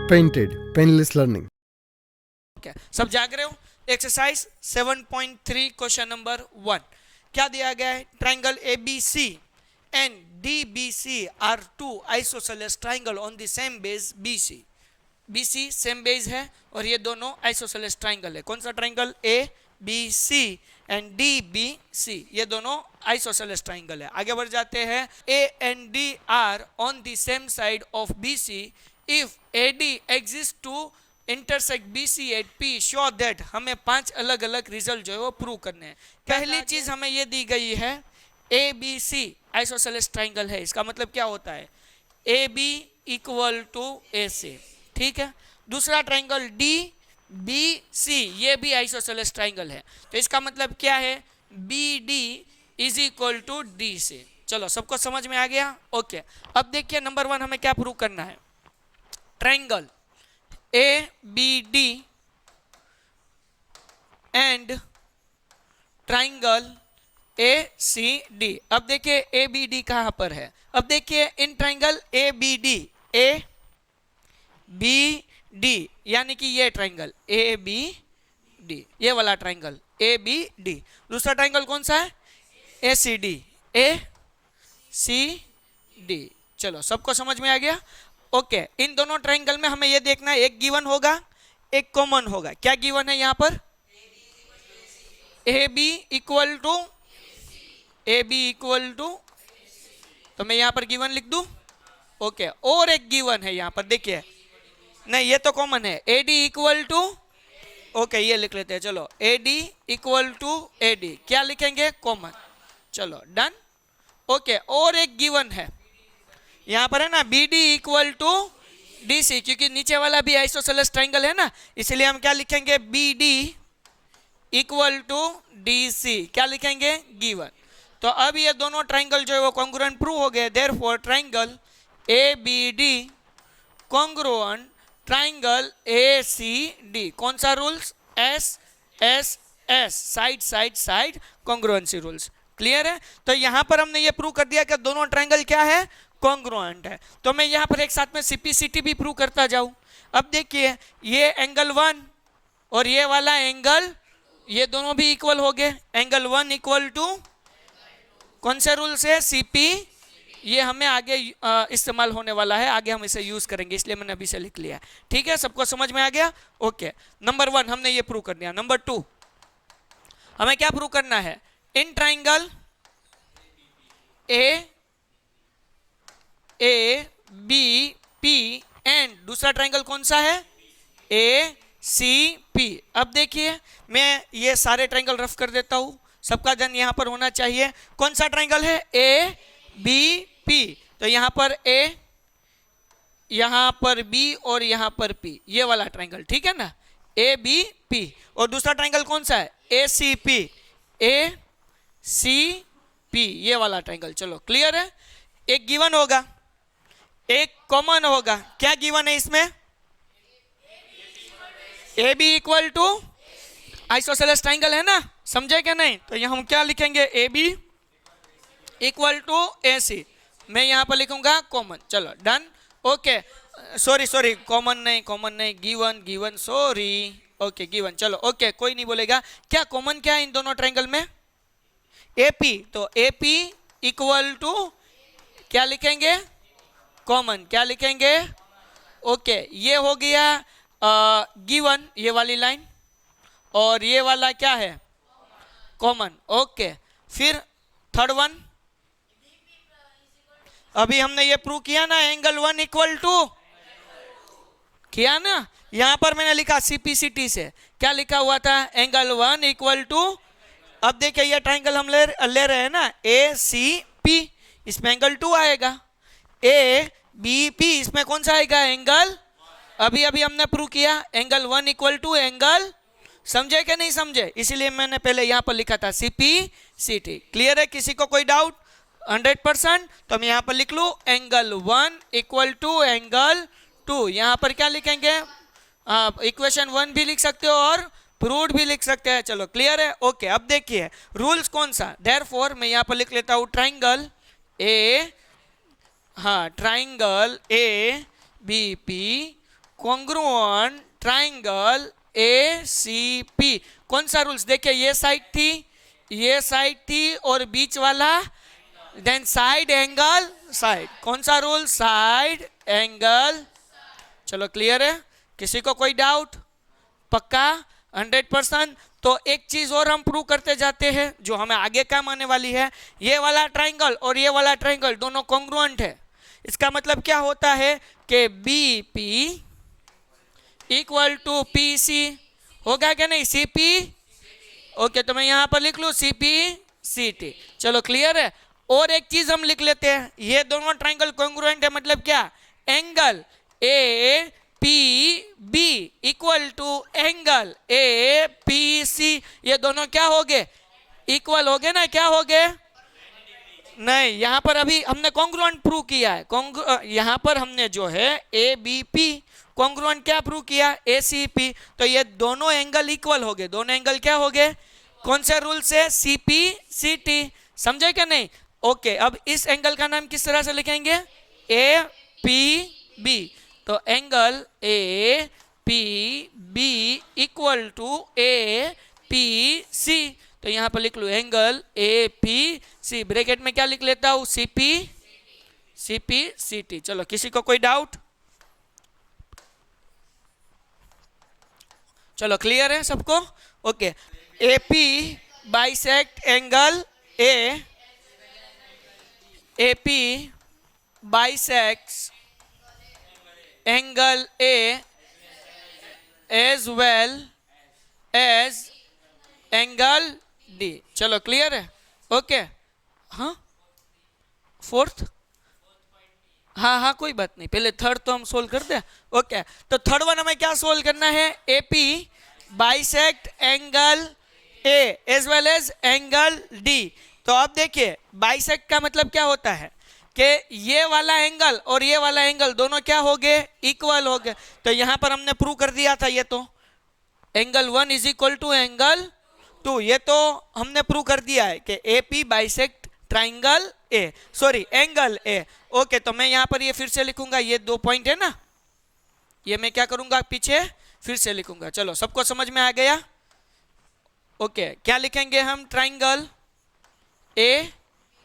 painted, painless learning. Okay. सब जाग रहे हो? एक्सरसाइज 7.3 क्वेश्चन नंबर 1 क्या दिया गया है? Triangle ABC and DBC are two isosceles triangle on the same base BC. BC same base है और ये दोनों आइसोसेलेस ट्राइंगल है. कौन सा ट्राइंगल? ABC एंड DBC, ये दोनों आइसोसेलेस ट्राइंगल है. आगे बढ़ जाते हैं. A and D are on the same side of BC if AD exist to intersect BC at P show that. हमें 5 अलग अलग रिजल्ट जो है वो प्रूव करने हैं. पहली चीज हमें ये दी गई है ABC आइसोसेलेस ट्राइंगल है. इसका मतलब क्या होता है? AB equal to AC. ठीक है. दूसरा ट्राइंगल DBC, ये भी आइसोसेलेस ट्राइंगल है. तो इसका मतलब क्या है? BD is equal to DC. चलो सबको समझ में आ गया? ओके. अब देखिए नंबर 1 हमें क्या प्रूव करना है. Triangle ABD and triangle ACD. अब देखिए ABD कहां पर है? अब देखिए इन ट्राइंगल ABD यानी कि ये ट्राइंगल ABD, ये वाला ट्राइंगल ABD. दूसरा ट्राइंगल कौन सा है? ACD. चलो सबको समझ में आ गया? ओके. इन दोनों ट्राइंगल में हमें यह देखना है, एक गिवन होगा एक कॉमन होगा. क्या गिवन है यहां पर? AB इक्वल टू, तो मैं यहां पर गिवन लिख दूं. ओके. और एक गिवन है यहां पर, देखिए. नहीं, ये तो कॉमन है. AD इक्वल टू, ओके ये लिख लेते हैं. चलो AD इक्वल टू AD, क्या लिखेंगे? कॉमन. चलो डन. ओके. और एक गिवन है यहां पर है ना, BD इक्वल टू DC, क्योंकि नीचे वाला भी आइसोसेलेस ट्राइंगल है ना, इसलिए हम क्या लिखेंगे? BD equal to DC. क्या लिखेंगे? गिवन. तो अब ये दोनों ट्राइंगल जो है वो कॉन्ग्रुएंट प्रूव हो गए. Therefore triangle ABD congruent triangle ACD. कौन सा rules? SSS, side congruency rules. Clear है? तो यहां पर हमने ये प्रूव कर दिया कि दोनों ट्राइंगल क्या है? कॉन्ग्रुएंट है. तो मैं यहां पर एक साथ में CPCT भी प्रूव करता जाऊं. अब देखिए ये एंगल 1 और ये वाला एंगल, ये दोनों भी इक्वल हो गए. एंगल 1 इक्वल टू कौन से रूल से? CP. ये हमें आगे इस्तेमाल होने वाला है, आगे हम इसे यूज करेंगे, इसलिए मैंने अभी से लिख लिया. ठीक है, सबको समझ में आ गया? ओके. नंबर 1 हमने ये प्रूव कर दिया. नंबर 2 हमें क्या प्रूव करना है? इन ट्राइंगल ABP एंड दूसरा ट्राइंगल कौन सा है? ACP. अब देखिए मैं ये सारे ट्राइंगल रफ कर देता हूं, सबका ध्यान यहां पर होना चाहिए. कौन सा ट्राइंगल है? ABP. तो यहां पर A, यहां पर B और यहां पर P, ये वाला ट्राइंगल. ठीक है ना? ABP. और दूसरा ट्राइंगल कौन सा है? ACP. ये वाला ट्राइंगल. चलो क्लियर है? एक गिवन होगा एक कॉमन होगा. क्या गिवन है इसमें? AB equal to isosceles triangle है ना, समझे क्या? नहीं तो यहां हम क्या लिखेंगे? AB equal to AC. मैं यहां पर लिखूंगा कॉमन. चलो डन. ओके. सॉरी कॉमन नहीं, गिवन. सॉरी. Okay given. चलो ओके, कोई नहीं बोलेगा. क्या कॉमन क्या है इन दोनों ट्राइंगल में? AP. तो AP इक्वल टू क्या लिखेंगे? कॉमन. क्या लिखेंगे? ओके. ये हो गया गिवन, ये वाली लाइन, और ये वाला क्या है? कॉमन. ओके. फिर थर्ड वन, अभी हमने ये प्रूव किया ना, एंगल 1 इक्वल टू, किया ना. यहां पर मैंने लिखा CPCT से. क्या लिखा हुआ था? Angle 1 equal to. अब देखिए ये ट्राइंगल हम ले रहे हैं ना, ACP. इसमें एंगल 2 आएगा. ABP, इसमें कौन सा आएगा? एंगल. अभी हमने प्रूव किया एंगल 1 इक्वल टू एंगल. समझे क्या नहीं समझे? इसीलिए मैंने पहले यहां पर लिखा था CPCT. क्लियर है? किसी को कोई डाउट? 100%. तो मैं यहां पर लिख लूं एंगल 1 इक्वल टू एंगल 2. यहां पर क्या लिखेंगे? इक्वेशन 1 भी लिख सकते हो और प्रूव्ड भी लिख सकते हैं. चलो क्लियर है? ओके. अब देखिए रूल्स कौन सा? देयरफॉर मैं यहां पर लिख लेता हूं triangle triangle ABP congruent triangle A C P. कौन सा रूल्स? देखिए ये साइड थी और बीच वाला, देन साइड एंगल साइड। कौन सा रूल? Side angle. चलो क्लियर है? किसी को कोई डाउट? पक्का 100%। तो एक चीज और हम प्रूव करते जाते हैं जो हमें आगे काम आने वाली है। ये वाला ट्राइंगल और ये वाला ट्राइंगल दोनों कॉन्ग्रुएंट है। इसका मतलब क्या होता है कि B P equal to P C. होगा क्या नहीं? C P. ओके, तो मैं यहां पर लिख लू सी पी सी टी। चलो क्लियर है? और एक चीज हम लिख लेते हैं, ये दोनों ट्राइंगल कॉन्ग्रुएंट है, मतलब क्या? Angle A P B equal to angle A P C. ये दोनों क्या हो गए? इक्वल हो गए ना? क्या हो गए? नहीं, यहां पर अभी हमने कॉन्ग्रुएंट प्रूव किया है। यहां पर हमने जो है ए बी पी कॉन्ग्रुएंट क्या प्रूव किया? ए सी पी। तो ये दोनों एंगल इक्वल हो गए। दोनों एंगल क्या हो गए? कौन से रूल से? C P C T. समझे क्या नहीं? ओके, अब इस एंगल का नाम किस तरह से लिखेंगे? A P B. तो angle A P B equal to A P C. तो यहां पर लिख लो angle A P C, bracket में क्या लिख लेता हूं? C P C T. चलो, किसी को कोई डाउट? चलो क्लियर है सबको? Okay, A P bisect angle A P bisects angle A as well as angle D. चलो क्लियर है? ओके, हाँ फोर्थ, हाँ कोई बात नहीं, पहले थर्ड तो हम सोल्व कर दे। ओके, तो थर्ड वन हमें क्या सोल्व करना है? AP bisect angle A as well as angle D. तो अब देखिए बाइसेक्ट का मतलब क्या होता है कि ये वाला एंगल और ये वाला एंगल दोनों क्या हो गए? इक्वल हो गए। तो यहां पर हमने प्रूव कर दिया था, ये तो angle 1 is equal to angle 2, ये तो हमने प्रूव कर दिया है कि AP bisect triangle A, sorry angle A. Okay, तो मैं यहां पर ये फिर से लिखूंगा, ये 2 पॉइंट है ना, ये मैं क्या करूंगा? पीछे फिर से लिखूंगा। चलो, सबको समझ में आ गया? ओके, क्या लिखेंगे हम? Triangle A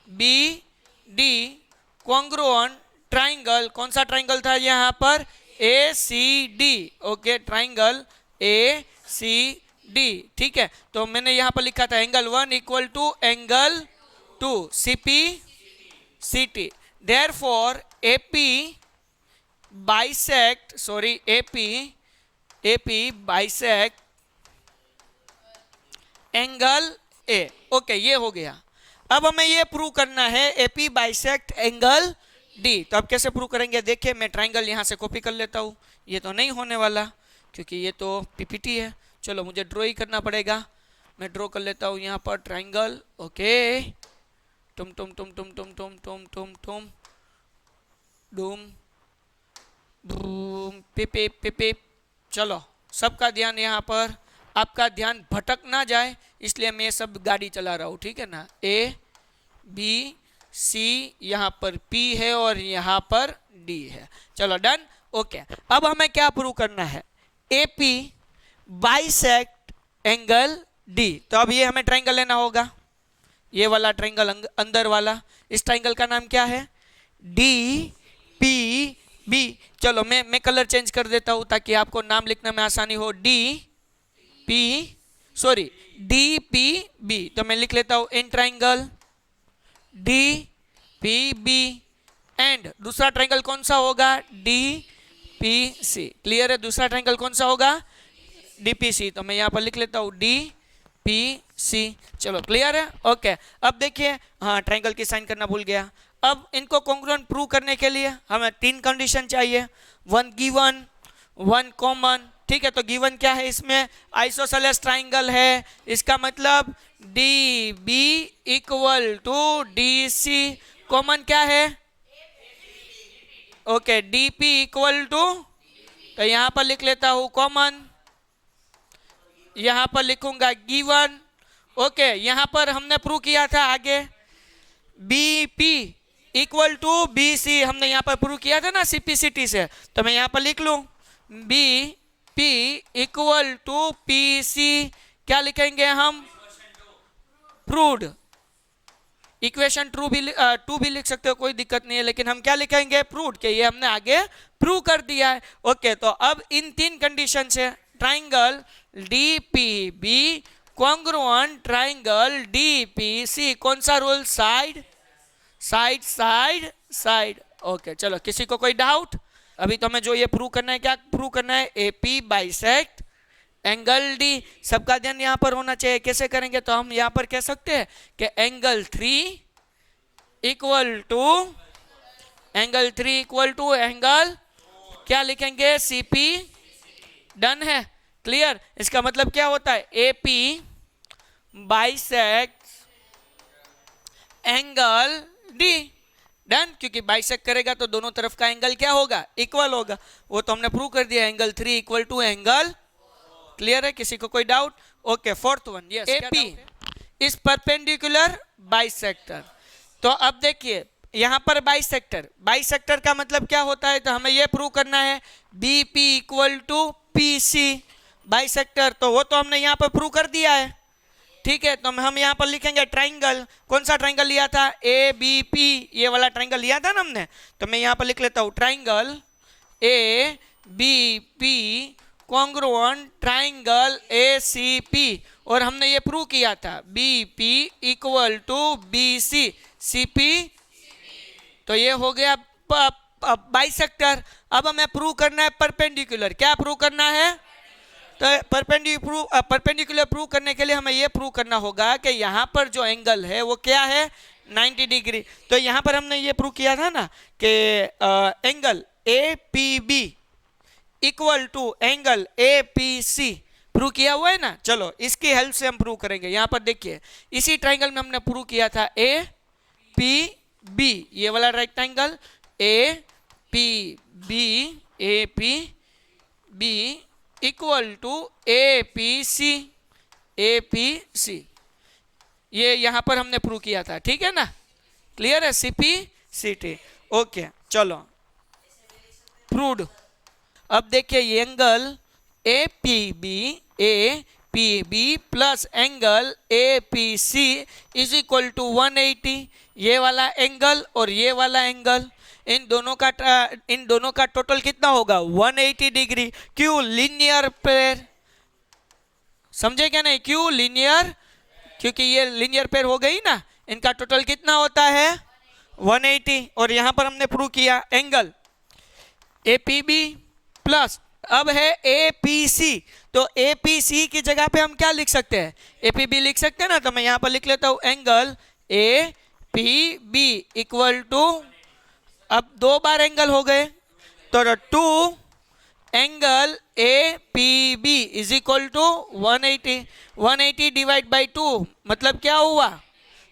B D congruent triangle. कौन सा ट्राइंगल था यहां पर? A C D. Okay, triangle A C D. ठीक है, तो मैंने यहां पर लिखा था angle 1 equal to angle 2 C P C T. Therefore AP bisect, sorry AP bisect angle A. Okay, ये हो गया। अब हमें ये प्रूव करना है एपी बाइसेक्ट एंगल डी। तो अब कैसे प्रूव करेंगे? देखिए, मैं ट्राइंगल यहां से कॉपी कर लेता हूं, ये तो नहीं होने वाला क्योंकि ये तो पीपीटी है। चलो, मुझे ड्रॉ ही करना पड़ेगा। मैं ड्रॉ कर लेता हूं यहां पर ट्राइंगल। ओके, तुम डूम पिप। चलो, सबका ध्यान यहाँ पर, आपका ध्यान भटक ना जाए इसलिए मैं सब गाड़ी चला रहा हूँ, ठीक है ना? ए बी सी, यहाँ पर पी है और यहाँ पर डी है। चलो डन। ओके, अब हमें क्या प्रूव करना है? AP bisect angle D. तो अब ये हमें ट्राइंगल लेना होगा, ये वाला ट्राइंगल अंदर वाला। इस ट्राइंगल का नाम क्या है? D P B. चलो, मैं कलर चेंज कर देता हूं ताकि आपको नाम लिखने में आसानी हो। D P B. तो मैं लिख लेता हूं in triangle D P B. And दूसरा ट्राइंगल कौन सा होगा? डी पी सी। क्लियर है? दूसरा ट्राइंगल कौन सा होगा? D P C. तो मैं यहां पर लिख लेता हूं डी पी सी। चलो क्लियर है? ओके, अब देखिए, हाँ ट्राइंगल की साइन करना भूल गया। अब इनको कॉन्ग्रुएंट प्रूव करने के लिए हमें 3 कंडीशन चाहिए, 1 गिवन 1 कॉमन। ठीक है, तो गिवन क्या है? इसमें आइसोसेलेस ट्राइंगल है, इसका मतलब D B equal to D C. Common क्या है? Okay, D P equal to, तो यहां पर लिख लेता हूं कॉमन, यहां पर लिखूंगा गिवन। ओके, यहां पर हमने प्रूव किया था आगे B P equal to B C, हमने यहां पर प्रूव किया था ना सीपीसीटी से। तो मैं यहां पर लिख लूं B P equal to P C, क्या लिखेंगे हम? प्रूव्ड। इक्वेशन टू भी लिख सकते हो, कोई दिक्कत नहीं है, लेकिन हम क्या लिखेंगे? प्रूव्ड, के ये हमने आगे प्रूव कर दिया है। ओके, तो अब इन तीन कंडीशन से triangle DPB congruent triangle DPC, कौन सा rule? Side side side side. Okay, चलो, किसी को कोई डाउट? अभी तो हमें जो ये प्रूव करना है, क्या प्रूव करना है? AP bisect angle D. सबका ध्यान यहां पर होना चाहिए। कैसे करेंगे? तो हम यहां पर कह सकते हैं कि एंगल 3 इक्वल टू एंगल, क्या लिखेंगे? सीपी। डन है? क्लियर? इसका मतलब क्या होता है? AP bisect angle D. Done, क्योंकि बाइसेक्ट करेगा तो दोनों तरफ का एंगल क्या होगा? इक्वल होगा। वो तो हमने प्रूव कर दिया, angle 3 equal to angle. Clear है? किसी को कोई doubt? Okay, fourth one, yes, AP is perpendicular bisector. तो अब देखिए यहां पर बाइसेक्टर का मतलब क्या होता है? तो हमें यह प्रूव करना है BP equal to PC bisector. तो वो तो हमने यहां पर प्रूव कर दिया है, ठीक है। तो हम यहां पर लिखेंगे ट्राइंगल। कौन सा ट्राइंगल लिया था? ए बी पी, ये वाला ट्राइंगल लिया था ना हमने। तो मैं यहां पर लिख लेता हूं triangle A B P congruent triangle ACP, और हमने ये प्रूव किया था BP equal to BC CP। तो ये हो गया बाइसेक्टर। अब हमें प्रूव करना है परपेंडिकुलर। क्या प्रूव करना है? तो परपेंडिकुलर प्रूव करने के लिए हमें ये प्रूव करना होगा कि यहाँ पर जो एंगल है वो क्या है? 90 डिग्री। तो यहाँ पर हमने ये प्रूव किया था ना कि angle APB equal to angle APC, prove किया हुआ है ना। चलो, इसकी हेल्प से हम प्रूव करेंगे। यहां पर देखिए, इसी ट्राइंगल में हमने प्रूव किया था APB, ये वाला rectangle APB equal to APC। ये यहां पर हमने प्रूव किया था, ठीक है ना। क्लियर है? CP/CT। ओके, चलो, प्रूव्ड। अब देखिए ये angle APB plus angle APC is equal to 180। ये वाला एंगल और ये वाला एंगल, इन दोनों का टोटल कितना होगा? 180 डिग्री। क्यों? Linear pair. समझे क्या नहीं? क्यों लीनियर? क्योंकि ये लीनियर पेयर हो गई ना। इनका टोटल कितना होता है? 180। और यहां पर हमने प्रूव किया एंगल APB प्लस, अब है APC। तो APC की जगह पे हम क्या लिख सकते हैं? APB लिख सकते हैं ना। तो मैं यहां पर लिख लेता हूं एंगल APB इक्वल टू, अब दो बार एंगल हो गए तो 2 angle APB is equal to 180 divide by 2, मतलब क्या हुआ?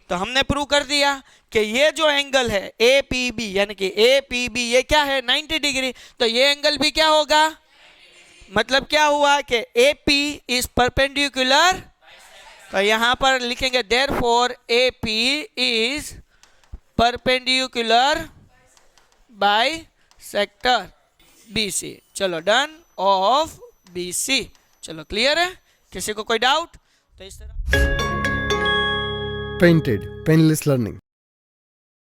तो हमने प्रूव कर दिया कि ये जो एंगल है APB, यानी कि APB ये क्या है? 90 डिग्री। तो ये एंगल भी क्या होगा? मतलब क्या हुआ कि AP इज परपेंडिकुलर। तो यहां पर लिखेंगे therefore AP is perpendicular bisector BC। चलो, डन ऑफ BC। चलो, क्लियर है? किसी को कोई डाउट? तो इस तरह Painted Painless Learning।